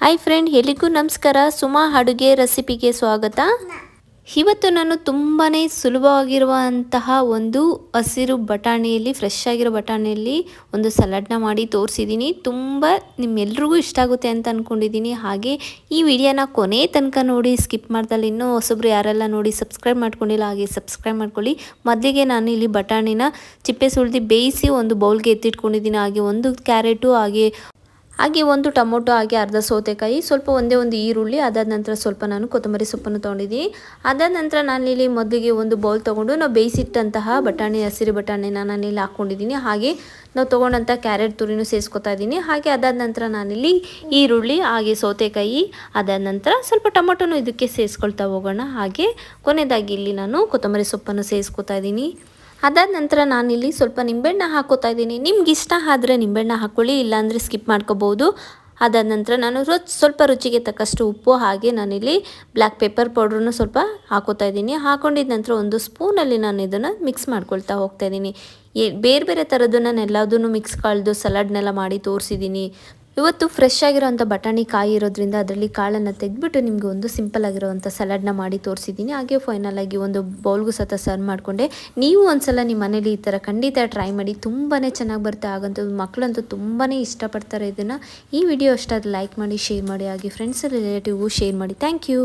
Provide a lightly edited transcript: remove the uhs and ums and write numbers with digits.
Hi friend, ಎಲ್ಲಿಗೂ ನಮಸ್ಕಾರ. ಸುಮಾ ಅಡುಗೆ ರೆಸಿಪಿಗೆ ಸ್ವಾಗತ. ಇವತ್ತು ನಾನು ತುಂಬಾ ಸುಲಭವಾಗಿರುವಂತಹ ಒಂದು ಹಸಿರು ಬಟಾಣಿಯಲ್ಲಿ, ಫ್ರೆಶ್ ಆಗಿರೋ ಬಟಾಣಿಯಲ್ಲಿ ಒಂದು ಸಲಾಡ್ನ ಮಾಡಿ ತೋರಿಸಿದ್ದೀನಿ. ತುಂಬ ನಿಮ್ಮೆಲ್ರಿಗೂ ಇಷ್ಟ ಆಗುತ್ತೆ ಅಂತ ಅಂದ್ಕೊಂಡಿದ್ದೀನಿ. ಹಾಗೆ ಈ ವಿಡಿಯೋನ ಕೊನೆ ತನಕ ನೋಡಿ, ಸ್ಕಿಪ್ ಮಾಡ್ದಲ್ಲಿ. ಇನ್ನೂ ಹೊಸಬ್ರು ಯಾರೆಲ್ಲ ನೋಡಿ ಸಬ್ಸ್ಕ್ರೈಬ್ ಮಾಡ್ಕೊಂಡಿಲ್ಲ, ಹಾಗೆ ಸಬ್ಸ್ಕ್ರೈಬ್ ಮಾಡ್ಕೊಳ್ಳಿ. ಮೊದಲಿಗೆ ನಾನು ಇಲ್ಲಿ ಬಟಾಣಿನ ಚಿಪ್ಪೆ ಸುಳ್ದು ಬೇಯಿಸಿ ಒಂದು ಬೌಲ್ಗೆ ಎತ್ತಿಟ್ಕೊಂಡಿದ್ದೀನಿ. ಹಾಗೆ ಒಂದು ಕ್ಯಾರೆಟು, ಹಾಗೆ ಒಂದು ಟೊಮೊಟೊ, ಹಾಗೆ ಅರ್ಧ ಸೌತೆಕಾಯಿ, ಸ್ವಲ್ಪ ಒಂದೇ ಒಂದು ಈರುಳ್ಳಿ, ಅದಾದ ನಂತರ ಸ್ವಲ್ಪ ನಾನು ಕೊತ್ತಂಬರಿ ಸೊಪ್ಪನ್ನು ತೊಗೊಂಡಿದ್ದೀನಿ. ಅದಾದ ನಂತರ ನಾನಿಲ್ಲಿ ಮೊದಲಿಗೆ ಒಂದು ಬೌಲ್ ತೊಗೊಂಡು ನಾವು ಬೇಯಿಸಿಟ್ಟಂತಹ ಬಟಾಣಿ, ಹಸಿರು ಬಟಾಣಿನ ನಾನಿಲ್ಲಿ ಹಾಕ್ಕೊಂಡಿದ್ದೀನಿ. ಹಾಗೆ ನಾವು ತೊಗೊಂಡಂಥ ಕ್ಯಾರೆಟ್ ತುರಿನೂ ಸೇರಿಸ್ಕೊತಾ ಇದ್ದೀನಿ. ಹಾಗೆ ಅದಾದ ನಂತರ ನಾನಿಲ್ಲಿ ಈರುಳ್ಳಿ, ಹಾಗೆ ಸೌತೆಕಾಯಿ, ಅದಾದ ನಂತರ ಸ್ವಲ್ಪ ಟೊಮೊಟೊನು ಇದಕ್ಕೆ ಸೇರಿಸ್ಕೊಳ್ತಾ ಹೋಗೋಣ. ಹಾಗೆ ಕೊನೆಯದಾಗಿ ಇಲ್ಲಿ ನಾನು ಕೊತ್ತಂಬರಿ ಸೊಪ್ಪನ್ನು ಸೇರಿಸ್ಕೊತಾ ಇದ್ದೀನಿ. ಅದಾದ ನಂತರ ನಾನಿಲ್ಲಿ ಸ್ವಲ್ಪ ನಿಂಬೆಹಣ್ಣ ಹಾಕೋತಾ ಇದ್ದೀನಿ. ನಿಮ್ಗೆ ಇಷ್ಟ ಆದರೆ ನಿಂಬೆಹಣ್ಣ ಹಾಕ್ಕೊಳ್ಳಿ, ಇಲ್ಲಾಂದರೆ ಸ್ಕಿಪ್ ಮಾಡ್ಕೋಬೋದು. ಅದಾದ ನಂತರ ನಾನು ಸ್ವಲ್ಪ ರುಚಿಗೆ ತಕ್ಕಷ್ಟು ಉಪ್ಪು, ಹಾಗೆ ನಾನಿಲ್ಲಿ ಬ್ಲ್ಯಾಕ್ ಪೆಪ್ಪರ್ ಪೌಡ್ರನ್ನು ಸ್ವಲ್ಪ ಹಾಕೋತಾ ಇದ್ದೀನಿ. ಹಾಕೊಂಡಿದ ನಂತರ ಒಂದು ಸ್ಪೂನಲ್ಲಿ ನಾನು ಇದನ್ನು ಮಿಕ್ಸ್ ಮಾಡ್ಕೊಳ್ತಾ ಹೋಗ್ತಾ ಇದ್ದೀನಿ. ಬೇರೆ ಬೇರೆ ಥರದ್ದು ನಾನು ಎಲ್ಲದನ್ನು ಮಿಕ್ಸ್ ಕಳೆದು ಸಲಾಡ್ನೆಲ್ಲ ಮಾಡಿ ತೋರಿಸಿದ್ದೀನಿ. ಇವತ್ತು ಫ್ರೆಶ್ ಆಗಿರೋಂಥ ಬಟಾಣಿ ಕಾಯಿ ಇರೋದ್ರಿಂದ ಅದರಲ್ಲಿ ಕಾಳನ್ನು ತೆಗೆದ್ಬಿಟ್ಟು ನಿಮಗೆ ಒಂದು ಸಿಂಪಲ್ ಆಗಿರೋವಂಥ ಸಲಾಡ್ನ ಮಾಡಿ ತೋರಿಸಿದ್ದೀನಿ. ಹಾಗೆ ಫೈನಲ್ ಆಗಿ ಒಂದು ಬೌಲ್ಗೂ ಸಹ ಸರ್ವ್ ಮಾಡಿಕೊಂಡೆ. ನೀವು ಒಂದ್ಸಲ ನಿಮ್ಮ ಮನೇಲಿ ಈ ಥರ ಖಂಡಿತ ಟ್ರೈ ಮಾಡಿ, ತುಂಬಾ ಚೆನ್ನಾಗಿ ಬರುತ್ತೆ. ಹಾಗಂತೂ ಮಕ್ಕಳಂತೂ ತುಂಬಾ ಇಷ್ಟಪಡ್ತಾರೆ ಇದನ್ನು. ಈ ವಿಡಿಯೋ ಅಷ್ಟಾದ್ರೆ ಲೈಕ್ ಮಾಡಿ, ಶೇರ್ ಮಾಡಿ, ಹಾಗೆ ಫ್ರೆಂಡ್ಸ್ ರಿಲೇಟಿವ್ಗೂ ಶೇರ್ ಮಾಡಿ. Thank you.